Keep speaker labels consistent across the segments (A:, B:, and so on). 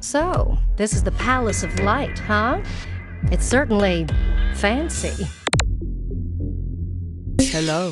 A: So, this is the Palace of Light, huh? It's certainly fancy.
B: Hello.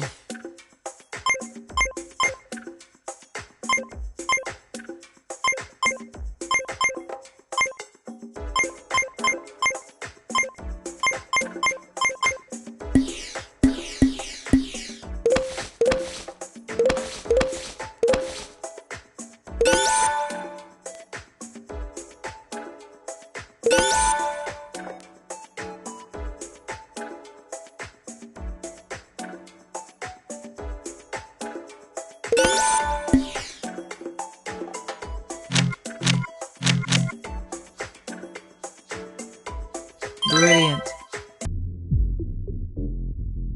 B: Brilliant.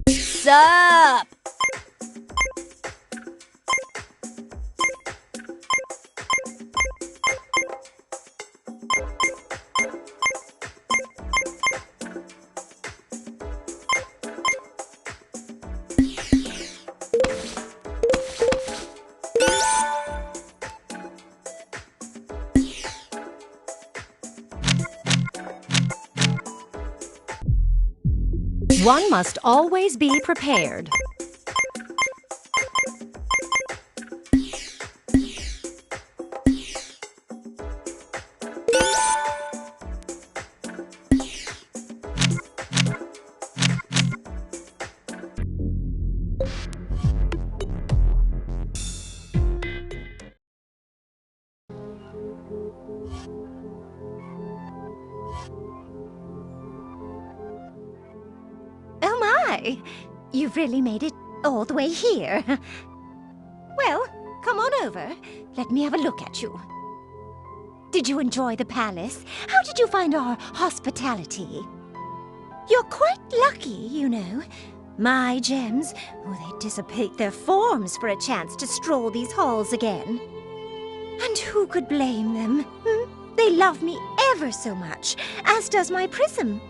C: Sup?
A: One must always be prepared.
C: You've really made it all the way here. Well, come on over. Let me have a look at you. Did you enjoy the palace? How did you find our hospitality? You're quite lucky, you know. My gems, they dissipate their forms for a chance to stroll these halls again. And who could blame them? They love me ever so much, as does my prism,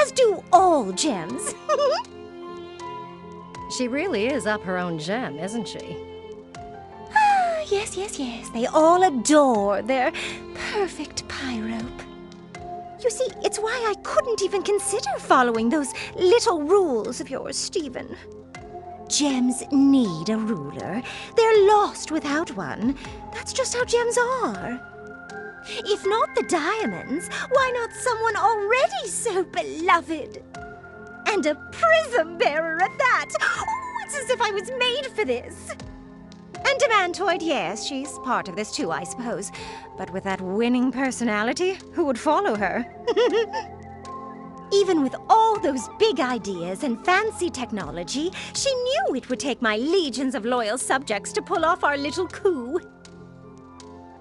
C: as do all gems.
A: She really is up her own gem, isn't she?
C: Yes. They all adore their perfect pyrope. You see, it's why I couldn't even consider following those little rules of yours, Stephen. Gems need a ruler. They're lost without one. That's just how gems are. If not the diamonds, why not someone already so beloved? And a prism bearer at that! Oh, it's as if I was made for this! And Demantoid, yes, she's part of this too, I suppose. But with that winning personality, who would follow her? Even with all those big ideas and fancy technology, she knew it would take my legions of loyal subjects to pull off our little coup.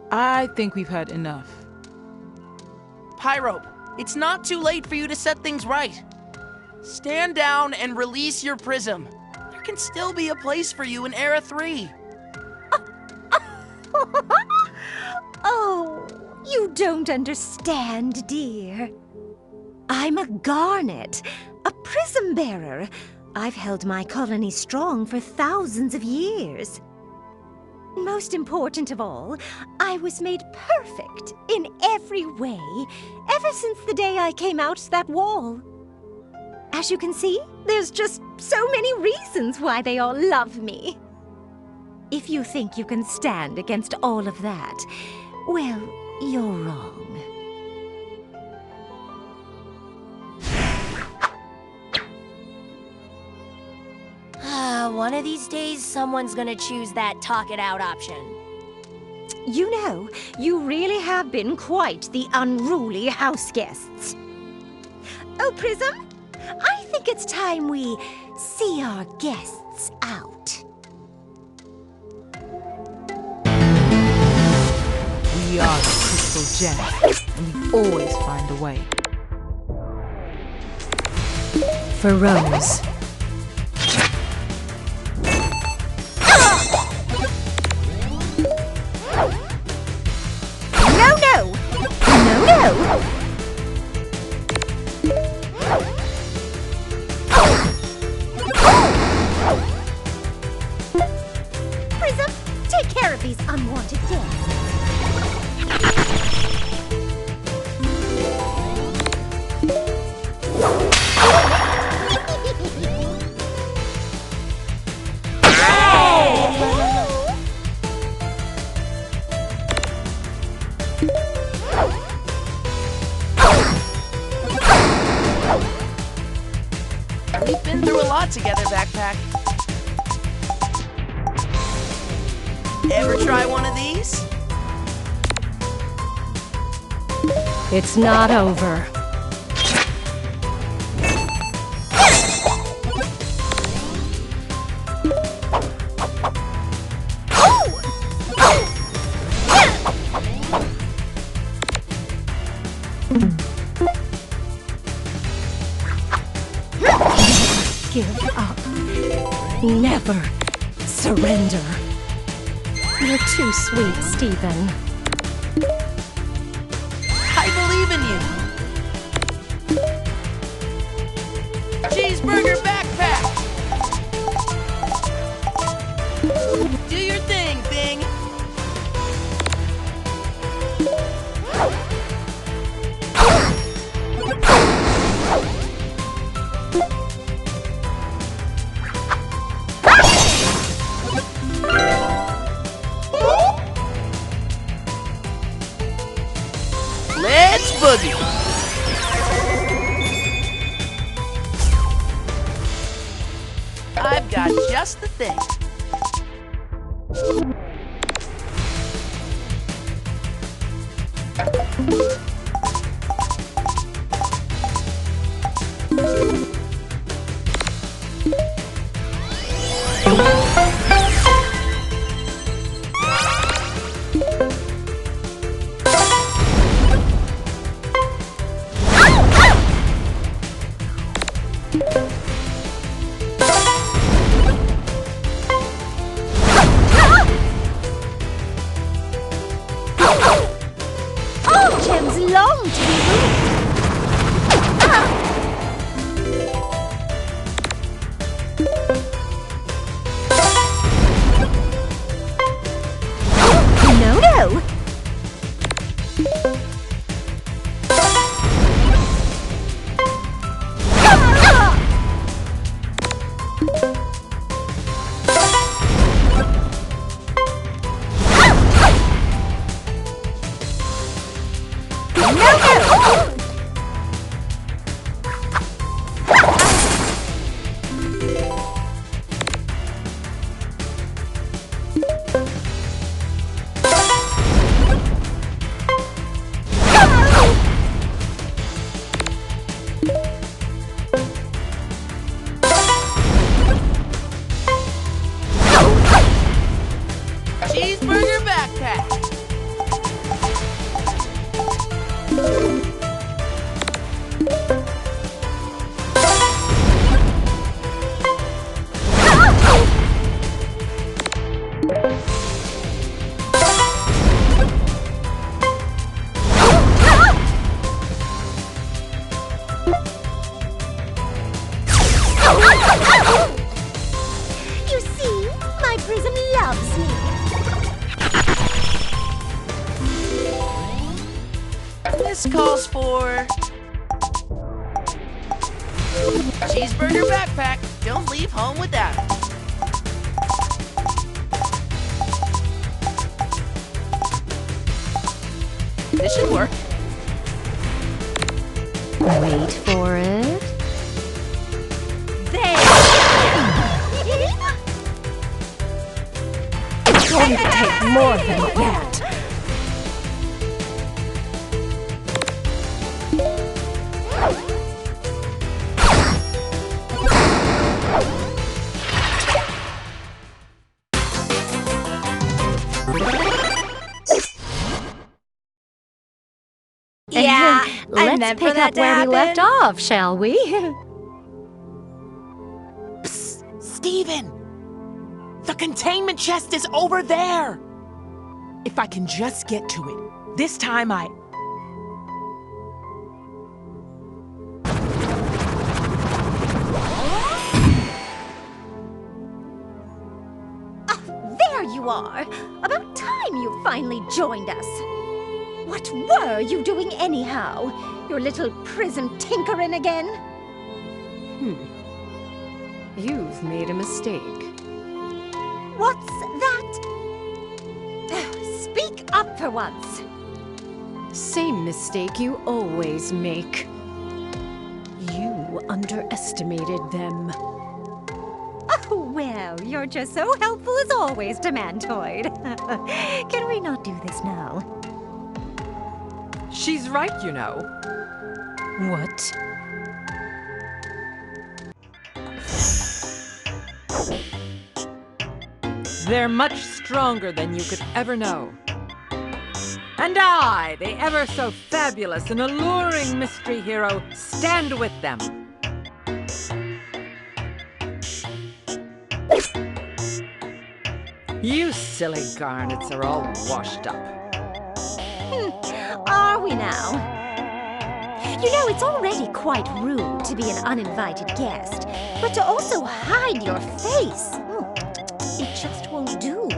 B: I think we've had enough.
D: Pyrope, it's not too late for you to set things right. Stand down and release your prism. There can still be a place for you in Era 3.
C: Oh, you don't understand, dear. I'm a garnet, a prism bearer. I've held my colony strong for thousands of years. Most important of all, I was made perfect in every way ever since the day I came out that wall. As you can see, there's just so many reasons why they all love me. If you think you can stand against all of that, well, you're wrong.
E: One of these days, someone's gonna choose that talk it out option.
C: You know, you really have been quite the unruly house guests. Oh, Prism, I think it's time we see our guests out.
B: We are the Crystal Gems, and we always find a way.
A: For Rose.
C: No! Prism, take care of these unwanted guests.
D: We've been through a lot together, Backpack. Ever try one of these?
A: It's not over. Give up. Never surrender. You're too sweet, Stephen.
D: I believe in you. Cheeseburger Backpack! Do your thing, Bing! Let's boogie! I've got just the thing.
C: Gems long to be moved. No, no.
D: Cheeseburger Backpack!
C: You see, my prism loves me.
D: This calls for... Cheeseburger Backpack. Don't leave home without it. This should work.
A: Wait for it. It's going to take more than that.
C: Yeah, I
A: Let's
C: meant for
A: pick
C: that
A: up
C: to
A: where we
C: happen.
A: left off, shall we?
F: Steven! The containment chest is over there! If I can just get to it, this time I...
C: There you are! About time you finally joined us. What were you doing anyhow? Your little prism tinkering again?
A: You've made a mistake.
C: What's that? Speak up for once.
A: Same mistake you always make. You underestimated them.
C: Oh, well, you're just so helpful as always, Demantoid. Can we not do this now?
B: She's right, you know.
A: What?
B: They're much stronger than you could ever know. And I, the ever so fabulous and alluring mystery hero, stand with them. You silly garnets are all washed up.
C: Are we now? You know, it's already quite rude to be an uninvited guest, but to also hide your face, it just won't do.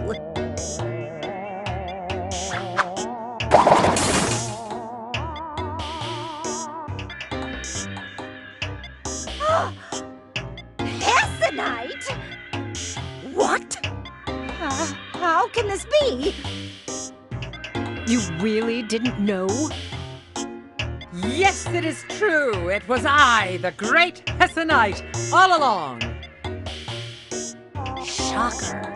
C: Hessenite? What? How can this be?
A: You really didn't know?
B: Yes, it is true. It was I, the great Hessenite, all along.
C: Shocker.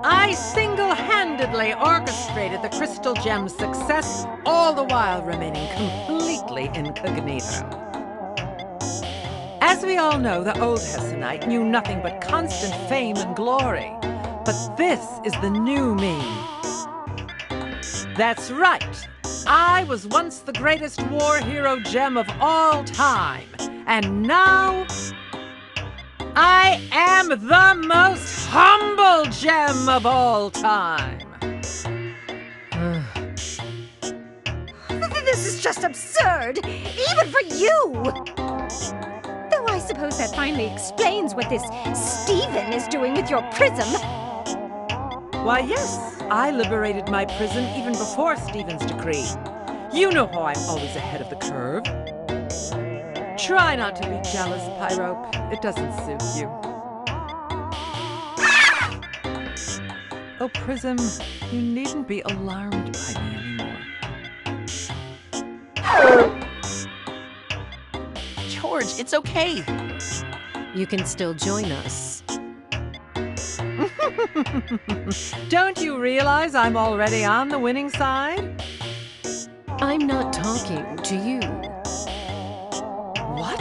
B: I single-handedly orchestrated the Crystal Gem's success, all the while remaining completely incognito. As we all know, the old Hessenite knew nothing but constant fame and glory. But this is the new me. That's right. I was once the greatest war hero gem of all time. And now, I am the most humble gem of all time.
C: This is just absurd, even for you! Though I suppose that finally explains what this Steven is doing with your prism.
B: Why, yes, I liberated my prism even before Steven's decree. You know how I'm always ahead of the curve. Try not to be jealous, Pyrope. It doesn't suit you. Oh, Prism, you needn't be alarmed by me anymore.
D: George, it's okay.
A: You can still join us.
B: Don't you realize I'm already on the winning side?
A: I'm not talking to you.
B: What?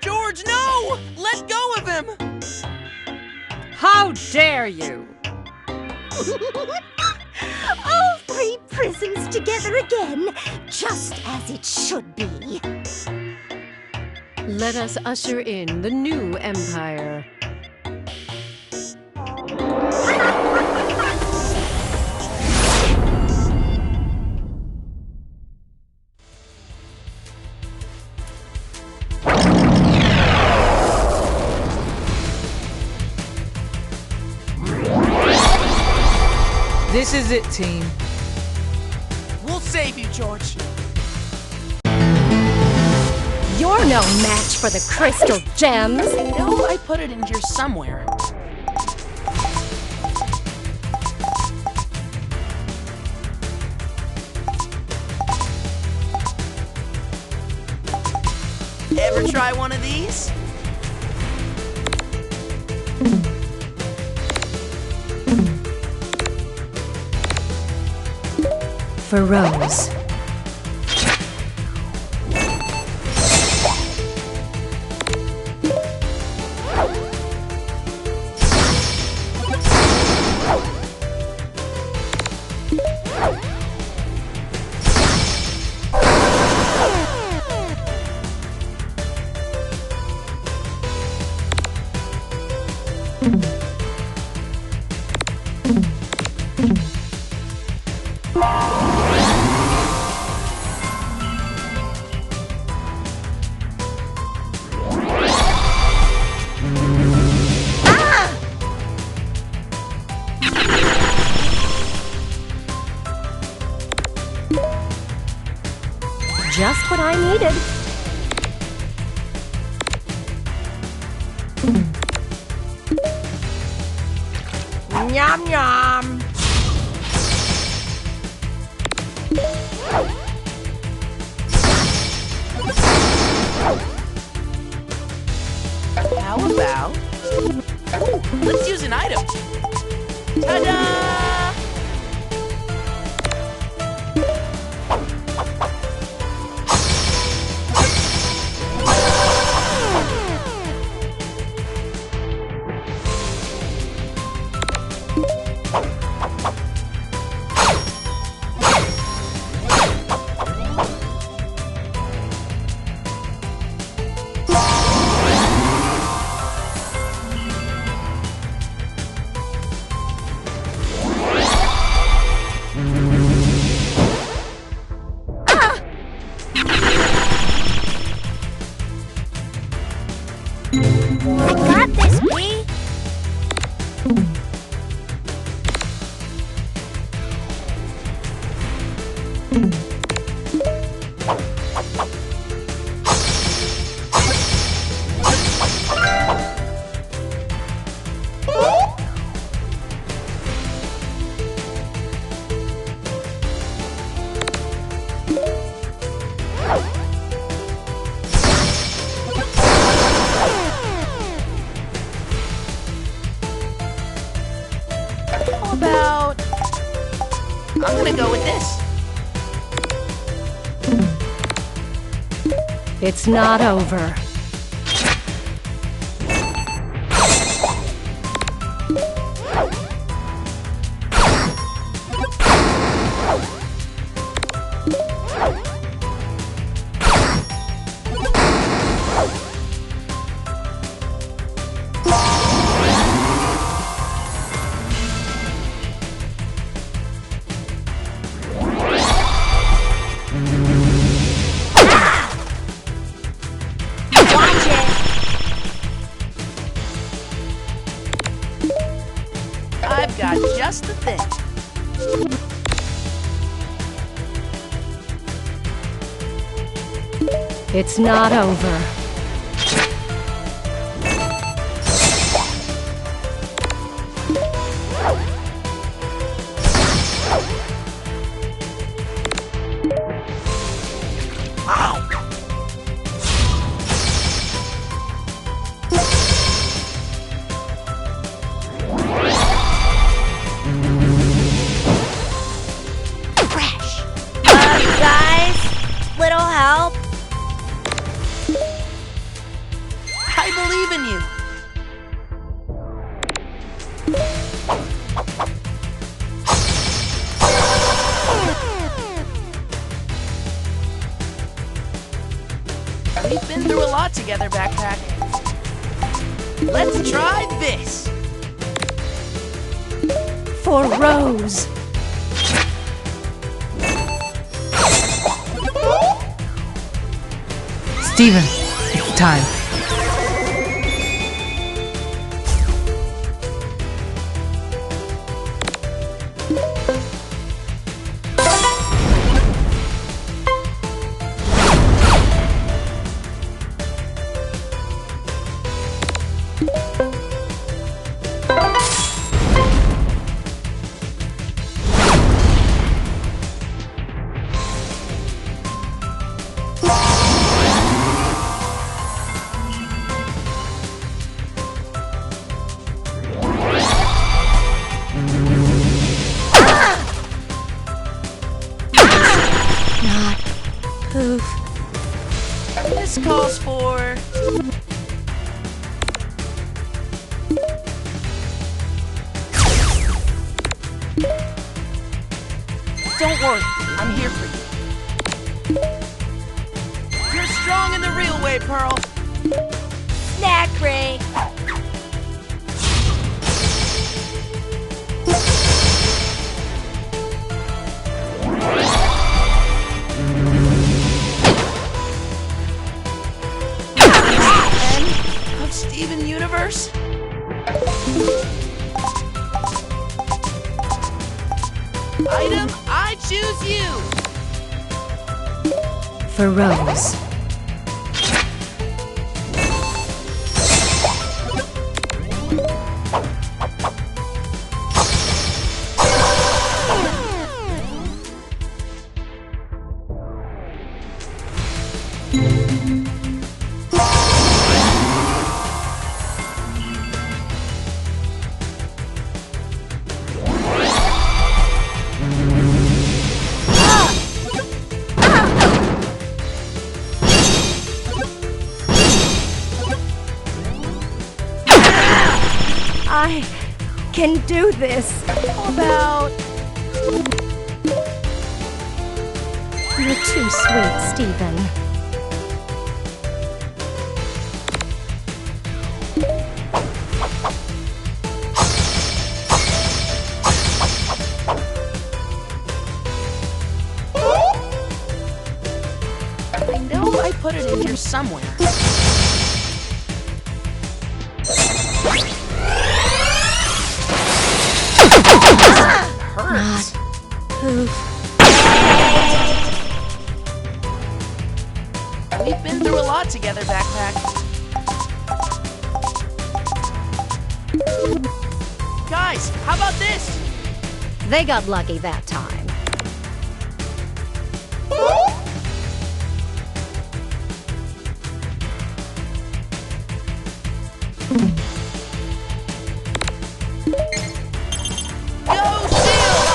D: George, no! Let go of him!
B: How dare you?
C: All three prisms together again, just as it should be.
A: Let us usher in the new empire.
F: This is it, team.
D: We'll save you, George.
A: You're no match for the crystal gems.
D: I know I put it in here somewhere. Ever try one of these?
A: For Rose. needed.
F: Yum yum.
D: How about... Ooh, let's use an item. Ta-da!
E: I got this, Bee.
D: How about... I'm gonna go with this.
A: It's not over.
E: Watch it.
D: I've got just the thing.
A: It's not over.
E: Fresh. Guys, little help.
D: I believe in you. We've been through a lot together, Backpack. Let's try this.
A: For Rose.
B: Steven, it's time.
A: Not poof.
D: This calls for... Don't worry, I'm here for you. You're strong in the real way, Pearl.
E: Snack crate.
D: End of Steven Universe? Item, I choose you!
A: For Rose.
C: I can do this.
E: How about...
A: You're too sweet, Stephen.
D: I know I put it in here somewhere. Hurts. We've been through a lot together, Backpack. Guys, how about this?
A: They got lucky that time.
D: Go, Shield!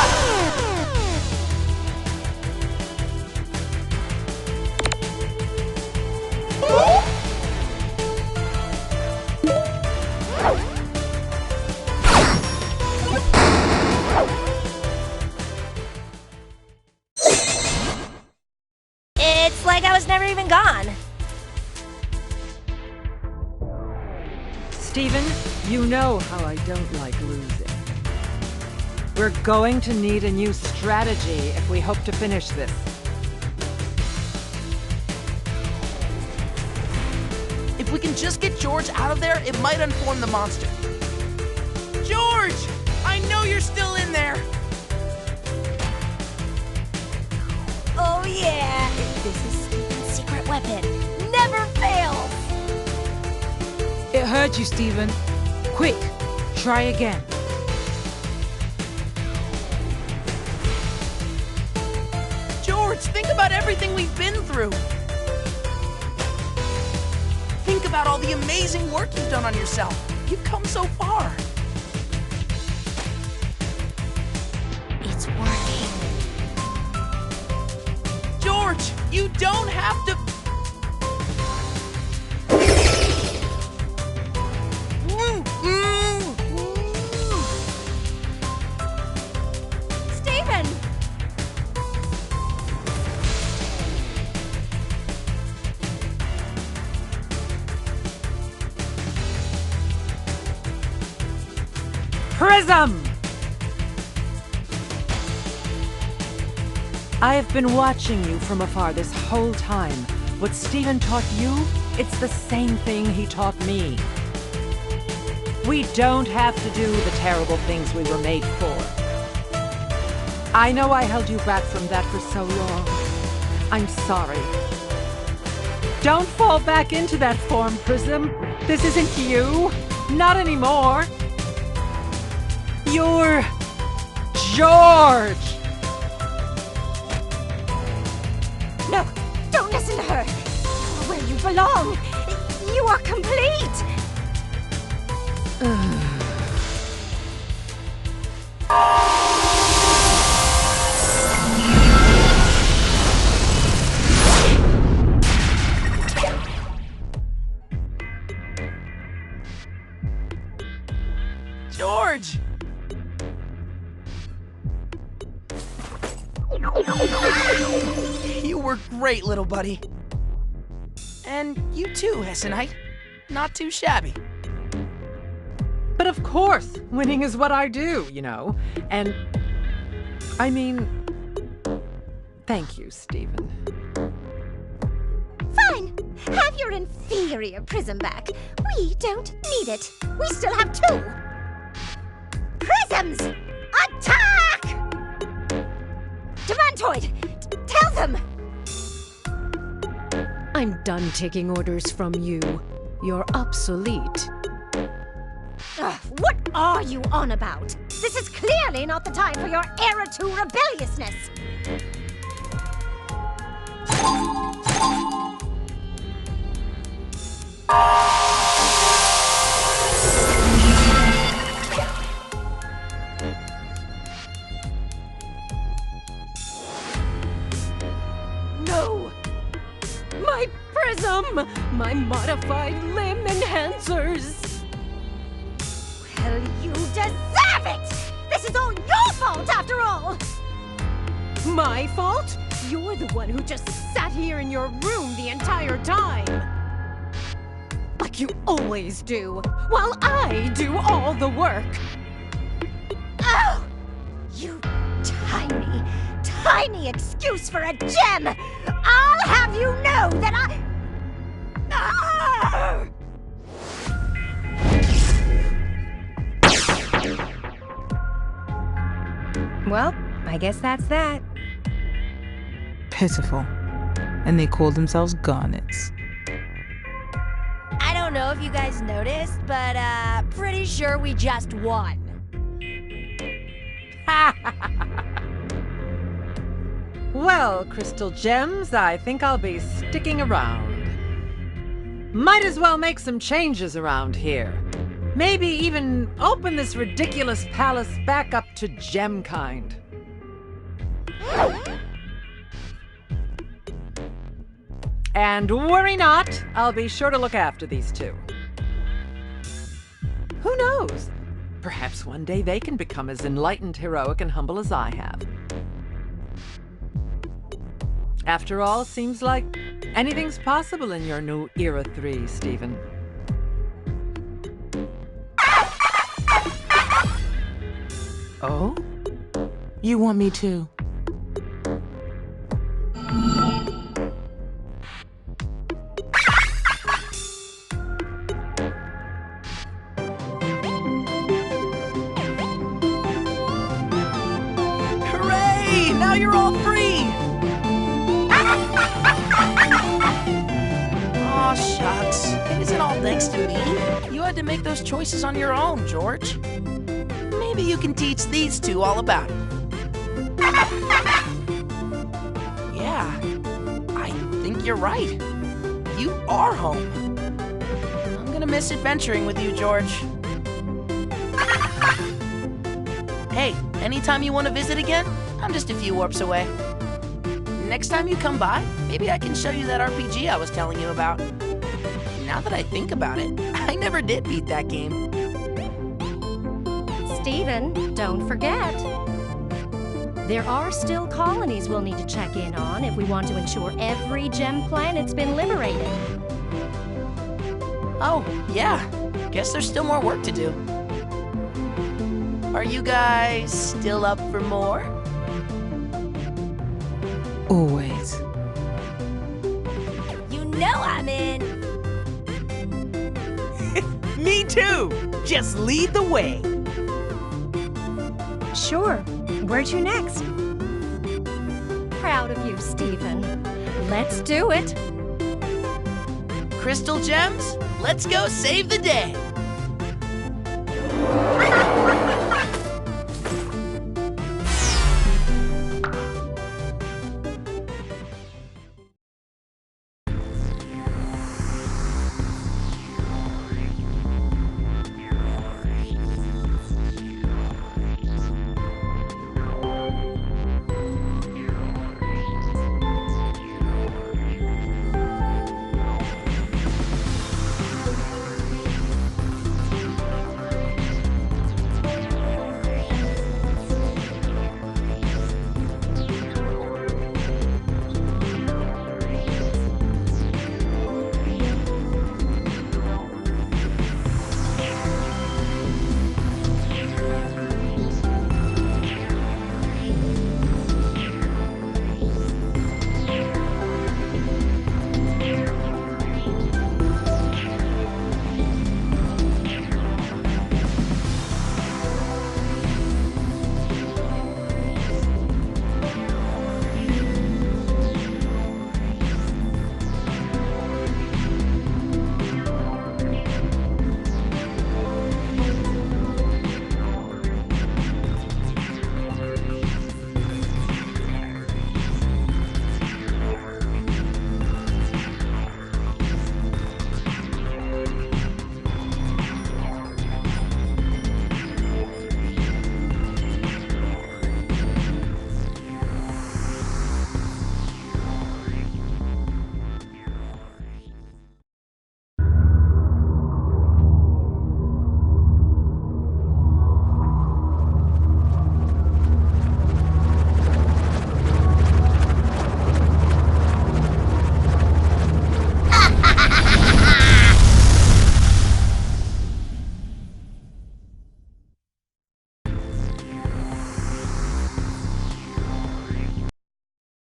E: It's like I was never even gone.
B: Stephen, you know how I don't like losing. We're going to need a new strategy if we hope to finish this.
D: If we can just get George out of there, it might unform the monster. George! I know you're still in there!
E: Oh yeah, this is Stephen's secret weapon. Never fails.
B: It hurt you, Stephen. Quick, try again.
D: George, think about everything we've been through. Think about all the amazing work you've done on yourself. You've come so far.
E: It's working.
D: George, you don't have to...
C: Stephen!
B: Prism! I have been watching you from afar this whole time. What Stephen taught you, it's the same thing he taught me. We don't have to do the terrible things we were made for. I know I held you back from that for so long. I'm sorry. Don't fall back into that form, Prism. This isn't you. Not anymore. You're George!
C: No, don't listen to her. You're where you belong. You are complete.
D: George! You were great, little buddy. And you too, Hessenite. Not too shabby.
B: But of course, winning is what I do, you know. And, I mean, thank you, Stephen.
C: Fine. Have your inferior prism back. We don't need it. We still have two. Prisms! Attack! Demantoid, tell them!
A: I'm done taking orders from you. You're obsolete.
C: What are you on about? This is clearly not the time for your Era 2 rebelliousness.
A: No! My prism! My modified limb enhancers!
C: Well, you
G: my fault? You're the one who just sat here in your room the entire time. Like you always do, while I do all the work.
C: Oh! You tiny, tiny excuse for a gem! I'll have you know that I... Ah!
H: Well, I guess that's that.
F: Pitiful. And they call themselves Garnets.
E: I don't know if you guys noticed, but pretty sure we just won.
B: Well, Crystal Gems, I think I'll be sticking around. Might as well make some changes around here. Maybe even open this ridiculous palace back up to gem kind. And worry not, I'll be sure to look after these two. Who knows? Perhaps one day they can become as enlightened, heroic, and humble as I have. After all, seems like anything's possible in your new Era 3, Stephen.
F: Oh? You want me to?
D: Hooray! Now you're all free! Aw, shucks. It isn't all thanks to me. You had to make those choices on your own, George. Maybe you can teach these two all about it. Yeah, I think you're right. You are home. I'm gonna miss adventuring with you, George. Hey, anytime you want to visit again, I'm just a few warps away. Next time you come by, maybe I can show you that RPG I was telling you about. Now that I think about it, I never did beat that game.
A: Stephen, don't forget. There are still colonies we'll need to check in on if we want to ensure every gem planet's been liberated.
D: Oh, yeah. Guess there's still more work to do. Are you guys still up for more?
F: Always.
E: You know I'm in.
F: Me too! Just lead the way.
H: Sure. Where to next?
A: Proud of you, Stephen. Let's do it.
D: Crystal Gems, let's go save the day!